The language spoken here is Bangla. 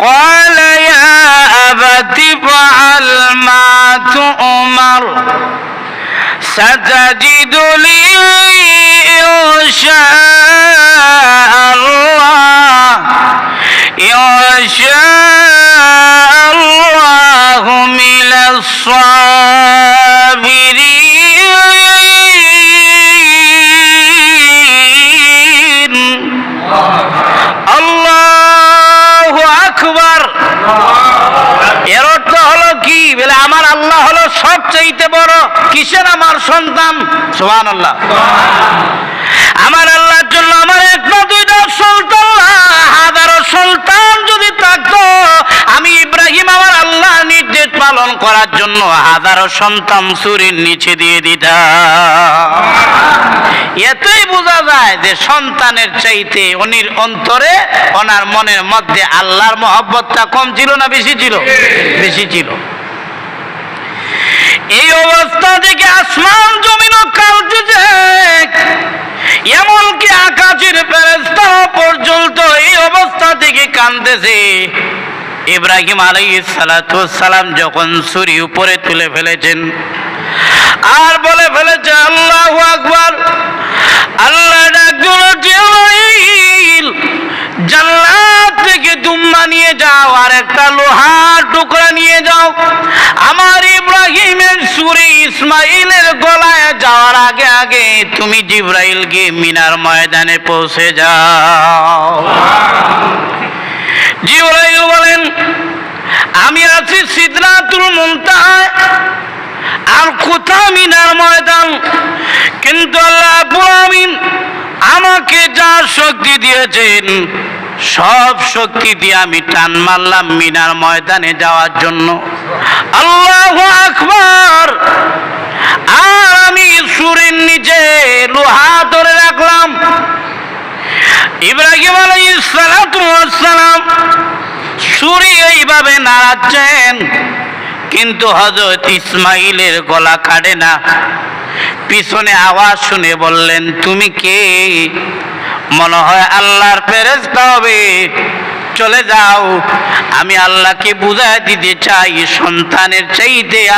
قال يا أبت افعل ما تؤمر ستجدني إن شاء الله من الصابرين আল্লাহু আকবার। এর অর্থ হলো কি? বলে আমার আল্লাহ হলো সবচেয়ে বড়। কিসের? আমার সন্তান। সুবহানাল্লাহ। আমার আল্লাহর জন্য আমার একটা দুইটা সন্তান না, হাজারো সন্তান যদি থাকতো, আমি ইব্রাহিম আমার আল্লাহ নির্দেশ পালন করার জন্য হাজারো সন্তান চুরির নিচে দিয়ে দিতাম। এতেই বোঝা যায় যে সন্তানের চাইতে উনির অন্তরে, ওনার মনের মধ্যে আল্লাহর মহব্বতটা কম ছিল না বেশি ছিল? বেশি ছিল। এই অবস্থা থেকে আসমান জমিনও কাঁপতেছে, এমনকি আকাশের ফেরেশতা পর্যন্ত এই অবস্থা থেকে কাঁদতেছে। ইব্রাহিম আলাইহিস সালাতু ওয়াস সালাম যখন ছুরি উপরে তুলে ফেলেছেন আর বলে ফেলেছে আল্লাহু আকবার, আল্লাহ ডাক দিল, জিবরাইল জান্নাত থেকে দুম্বা নিয়ে যাও আর একটা লোহার টুকরা নিয়ে যাও, আমার ইব্রাহিমের ছুরি ইসমাইলের গলায় যাওয়ার আগে আগে তুমি জিবরাইল গিয়ে মিনার ময়দানে পৌঁছে যাও। জিবরাইল বলেন আমি আছি সিদরাতুল মুনতাহা, আর কোথাও মিনার ময়দান, কিন্তু আল্লাহ রাব্বুল আমিন আমাকে যা শক্তি দিয়েছেন সব শক্তি দিয়ে আমি টান মারলাম মিনার ময়দানে যাওয়ার জন্য। আল্লাহু আকবার। আর আমি ছুরির নিচে লোহা ধরে রাখলাম। ইব্রাহিম আলাইহিস সালাতু ওয়াস সালাম ছুরি এইভাবে নাড়াচ্ছেন, কিন্তু হযরত ইসমাইলের গলা কাটে না। পিছনে আওয়াজ শুনে বললেন তুমি কে? মনে হয় আল্লাহর ফেরেশতা হবে, চলে যাও। আমি আল্লাহকে বুঝায় দিতে চাই সন্তানের চাইতে